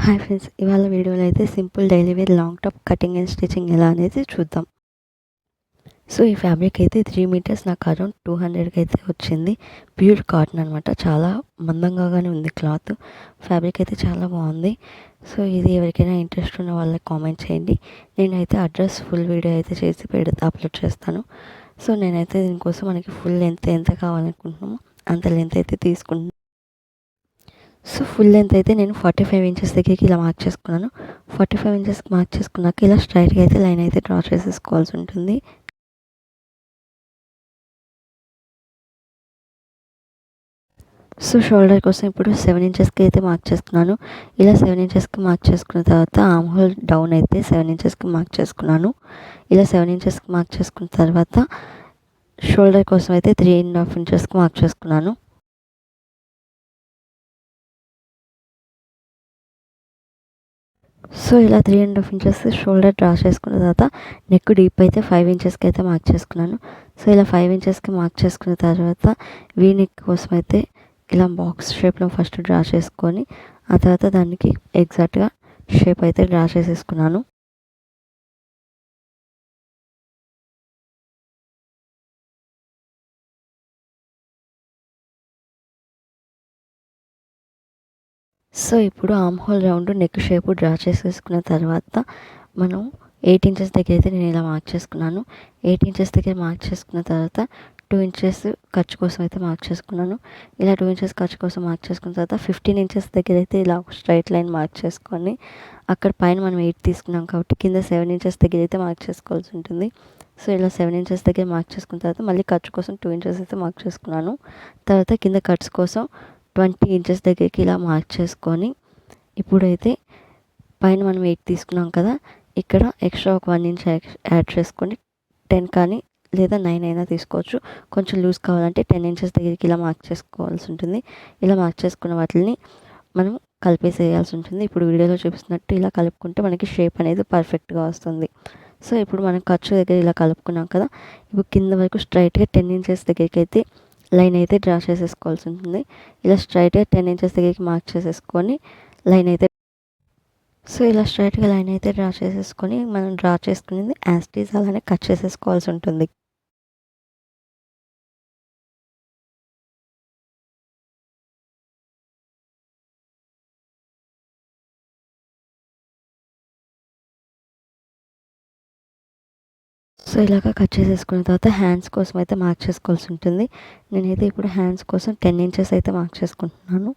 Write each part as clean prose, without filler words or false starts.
Hi friends, ఇవాళ వీడియోలో అయితే simple daily wear long top cutting and stitching ఎలా అనేది చూద్దాం. సో ఈ ఫ్యాబ్రిక్ అయితే 3 మీటర్స్ నాకు అరౌండ్ 200కి అయితే వచ్చింది. ప్యూర్ కాటన్ అనమాట. చాలా మందంగానే ఉంది క్లాత్. ఫ్యాబ్రిక్ అయితే చాలా బాగుంది. సో ఇది ఎవరికైనా ఇంట్రెస్ట్ ఉన్న వాళ్ళకి కామెంట్ చేయండి. నేనైతే అడ్రస్ ఫుల్ వీడియో అయితే చేసి అప్లోడ్ చేస్తాను. సో నేనైతే దీనికోసం మనకి ఫుల్ లెంత్ ఎంత కావాలనుకుంటున్నామో అంత లెంత్ అయితే తీసుకుంటున్నాను. సో ఫుల్ లెంత్ అయితే నేను 45 ఇంచెస్ దగ్గరికి ఇలా మార్క్ చేసుకున్నాను. 45 ఇంచెస్ మార్క్ చేసుకున్నాక ఇలా స్ట్రైట్గా అయితే లైన్ అయితే డ్రా చేసేసుకోవాల్సి ఉంటుంది. సో షోల్డర్ కోసం ఇప్పుడు 7 ఇంచెస్కి అయితే మార్క్ చేసుకున్నాను. ఇలా 7 ఇంచెస్కి మార్క్ చేసుకున్న తర్వాత ఆర్మ్ హోల్ డౌన్ అయితే 7 ఇంచెస్కి మార్క్ చేసుకున్నాను. ఇలా 7 ఇంచెస్కి మార్క్ చేసుకున్న తర్వాత షోల్డర్ కోసం అయితే 3.5 ఇంచెస్కి మార్క్ చేసుకున్నాను. సో ఇలా 3.5 ఇంచెస్ షోల్డర్ డ్రా చేసుకున్న తర్వాత నెక్ డీప్ అయితే 5 ఇంచెస్కి అయితే మార్క్ చేసుకున్నాను. సో ఇలా 5 ఇంచెస్కి మార్క్ చేసుకున్న తర్వాత వీ నెక్ కోసం అయితే ఇలా బాక్స్ షేప్లో ఫస్ట్ డ్రా చేసుకొని ఆ తర్వాత దానికి ఎగ్జాక్ట్గా షేప్ అయితే డ్రా చేసేసుకున్నాను. సో ఇప్పుడు arm whole round neck shape draw చేసేసుకున్న తర్వాత మనం 8 ఇంచెస్ దగ్గర అయితే నేను ఇలా మార్క్ చేసుకున్నాను. 8 ఇంచెస్ దగ్గర మార్క్ చేసుకున్న తర్వాత 2 ఇంచెస్ ఖర్చు కోసం అయితే మార్క్ చేసుకున్నాను. ఇలా 2 ఇంచెస్ ఖర్చు కోసం మార్క్ చేసుకున్న తర్వాత 15 ఇంచెస్ దగ్గర అయితే ఇలా ఒక స్ట్రైట్ లైన్ మార్క్ చేసుకొని అక్కడ పైన మనం 8 తీసుకున్నాం కాబట్టి కింద 7 ఇంచెస్ దగ్గర అయితే మార్క్ చేసుకోవాల్సి ఉంటుంది. సో ఇలా 7 ఇంచెస్ దగ్గర మార్క్ చేసుకున్న తర్వాత మళ్ళీ ఖర్చు కోసం 2 ఇంచెస్ అయితే మార్క్ చేసుకున్నాను. తర్వాత కింద కట్స్ కోసం 20 ఇంచెస్ దగ్గరికి ఇలా మార్క్ చేసుకొని ఇప్పుడైతే పైన మనం 8 తీసుకున్నాం కదా, ఇక్కడ ఎక్స్ట్రా ఒక 1 ఇంచ్ యాడ్ చేసుకొని 10 కానీ లేదా 9 అయినా తీసుకోవచ్చు. కొంచెం లూజ్ కావాలంటే 10 ఇంచెస్ దగ్గరికి ఇలా మార్క్ చేసుకోవాల్సి ఉంటుంది. ఇలా మార్క్ చేసుకున్న వాటిని మనం కలిపేసేయాల్సి ఉంటుంది. ఇప్పుడు వీడియోలో చూపిస్తున్నట్టు ఇలా కలుపుకుంటే మనకి షేప్ అనేది పర్ఫెక్ట్గా వస్తుంది. సో ఇప్పుడు మనం ఖర్చు దగ్గర ఇలా కలుపుకున్నాం కదా, ఇప్పుడు కింద వరకు స్ట్రైట్గా 10 ఇంచెస్ దగ్గరికి అయితే లైన్ అయితే డ్రా చేసేసుకోవాల్సి ఉంటుంది. ఇలా స్ట్రైట్గా 10 ఇంచెస్ దగ్గరికి మార్క్ చేసేసుకొని లైన్ అయితే సో ఇలా స్ట్రైట్గా లైన్ అయితే డ్రా చేసేసుకొని మనం డ్రా చేసుకునేది యాజ్ ఇట్ ఈజ్ అలానే కట్ చేసేసుకోవాల్సి ఉంటుంది. సో ఇలాగ కట్ చేసేసుకున్న తర్వాత హ్యాండ్స్ కోసం అయితే మార్క్ చేసుకోవాల్సి ఉంటుంది. నేనైతే ఇప్పుడు హ్యాండ్స్ కోసం 10 ఇంచెస్ అయితే మార్క్ చేసుకుంటున్నాను.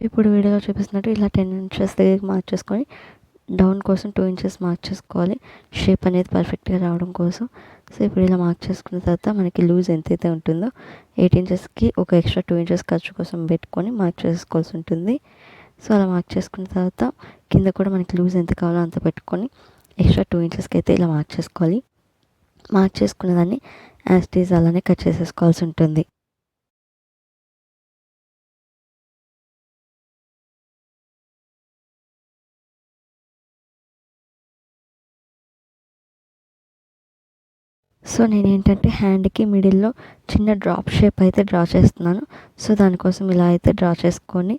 ఇప్పుడు వీడియోలో చూపిస్తున్నట్టు ఇలా 10 ఇంచెస్ దగ్గరికి మార్క్ చేసుకొని డౌన్ కోసం 2 ఇంచెస్ మార్క్ చేసుకోవాలి, షేప్ అనేది పర్ఫెక్ట్గా రావడం కోసం. సో ఇప్పుడు ఇలా మార్క్ చేసుకున్న తర్వాత మనకి లూజ్ ఎంతైతే ఉంటుందో 8 ఇంచెస్కి ఒక ఎక్స్ట్రా 2 ఇంచెస్ ఖర్చు కోసం పెట్టుకొని మార్క్ చేసుకోవాల్సి ఉంటుంది. సో అలా మార్క్ చేసుకున్న తర్వాత కింద కూడా మనకి లూజ్ ఎంత కావాలో అంత పెట్టుకొని ఎక్స్ట్రా 2 ఇంచెస్కి అయితే ఇలా మార్క్ చేసుకోవాలి. మార్క్ చేసుకున్న దాన్ని యాజ్ ఇట్ ఈజ్ అలానే కట్ చేసేసుకోవాల్సి ఉంటుంది. సో నేనేంటంటే హ్యాండ్కి మిడిల్లో చిన్న డ్రాప్ షేప్ అయితే డ్రా చేస్తున్నాను. సో దానికోసం ఇలా అయితే డ్రా చేసుకొని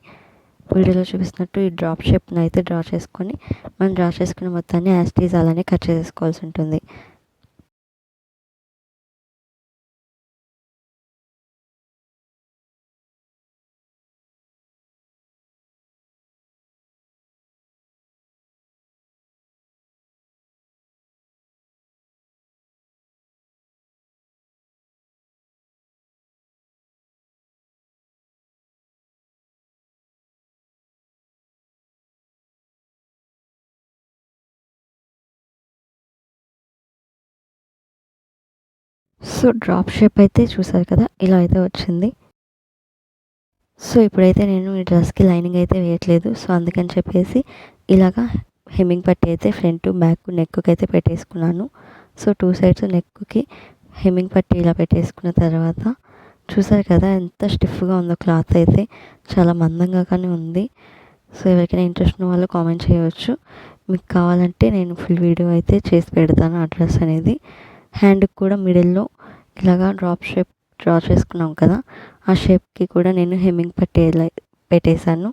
వీడియోలో చూపిస్తున్నట్టు ఈ డ్రాప్ షేప్ని అయితే డ్రా చేసుకొని మనం డ్రా చేసుకున్న మొత్తాన్ని యాజ్ ఇట్ ఈజ్ అలానే కట్ చేసుకోవాల్సి ఉంటుంది. సో డ్రాప్ షేప్ అయితే చూసారు కదా, ఇలా అయితే వచ్చింది. సో ఇప్పుడైతే నేను ఈ డ్రెస్కి లైనింగ్ అయితే వేయట్లేదు. సో అందుకని చెప్పేసి ఇలాగా హెమ్మింగ్ పట్టి అయితే ఫ్రంట్ బ్యాక్ నెక్కి అయితే పెట్టేసుకున్నాను. సో 2 సైడ్స్ నెక్కి హెమ్మింగ్ పట్టి ఇలా పెట్టేసుకున్న తర్వాత చూసారు కదా ఎంత స్టిఫ్గా ఉందో, క్లాత్ అయితే చాలా మందంగా కానీ ఉంది. సో ఎవరికైనా ఇంట్రెస్ట్ ఉన్న వాళ్ళు కామెంట్ చేయవచ్చు. మీకు కావాలంటే నేను ఫుల్ వీడియో అయితే చేసి పెడతాను ఆ డ్రెస్ అనేది. హ్యాండ్కి కూడా మిడిల్లో ఇలాగా డ్రాప్ షేప్ డ్రా చేసుకున్నాం కదా, ఆ షేప్కి కూడా నేను హెమ్మింగ్ పట్టీ పెట్టేశాను.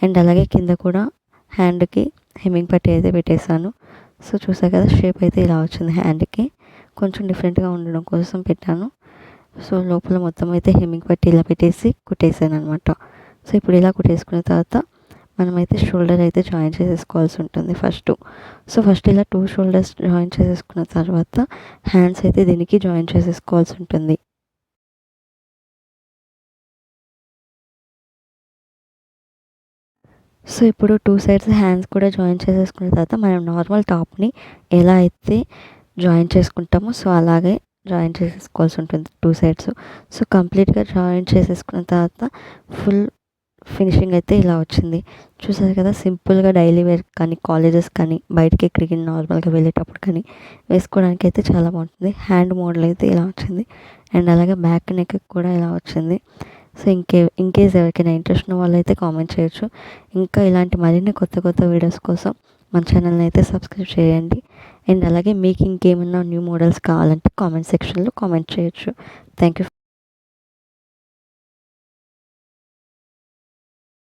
అండ్ అలాగే కింద కూడా హ్యాండ్కి హెమ్మింగ్ పట్టీ అయితే పెట్టేశాను. సో చూసారు కదా, షేప్ అయితే ఇలా వచ్చింది. హ్యాండ్కి కొంచెం డిఫరెంట్గా ఉండడం కోసం పెట్టాను. సో లోపల మొత్తం అయితే హెమ్మింగ్ పట్టీ ఇలా పెట్టేసి కుట్టేసాను అనమాట. సో ఇప్పుడు ఇలా కుట్టేసుకున్న తర్వాత మనమైతే షోల్డర్ అయితే జాయిన్ చేసేసుకోవాల్సి ఉంటుంది ఫస్ట్. సో ఫస్ట్ ఇలా 2 షోల్డర్స్ జాయిన్ చేసేసుకున్న తర్వాత హ్యాండ్స్ అయితే దీనికి జాయిన్ చేసేసుకోవాల్సి ఉంటుంది. సో ఇప్పుడు 2 సైడ్స్ హ్యాండ్స్ కూడా జాయిన్ చేసేసుకున్న తర్వాత మనం నార్మల్ టాప్ని ఎలా అయితే జాయిన్ చేసుకుంటామో సో అలాగే జాయిన్ చేసేసుకోవాల్సి ఉంటుంది 2 సైడ్స్. సో కంప్లీట్గా జాయిన్ చేసేసుకున్న తర్వాత ఫుల్ ఫినిషింగ్ అయితే ఇలా వచ్చింది. చూసారు కదా, సింపుల్గా డైలీ వేర్ కానీ కాలేజెస్ కానీ బయటకి ఎక్కడికి నార్మల్గా వెళ్ళేటప్పుడు కానీ వేసుకోవడానికి అయితే చాలా బాగుంటుంది. హ్యాండ్ మోడల్ అయితే ఇలా వచ్చింది. అండ్ అలాగే బ్యాక్ నెక్ కూడా ఇలా వచ్చింది. సో ఇన్కేస్ ఎవరికైనా ఇంట్రెస్ట్ ఉన్న వాళ్ళు అయితే కామెంట్ చేయొచ్చు. ఇంకా ఇలాంటి మరిన్ని కొత్త వీడియోస్ కోసం మన ఛానల్ని అయితే సబ్స్క్రైబ్ చేయండి. అండ్ అలాగే మీకు ఇంకేమన్నా న్యూ మోడల్స్ కావాలంటే కామెంట్ సెక్షన్లో కామెంట్ చేయొచ్చు. Thank you.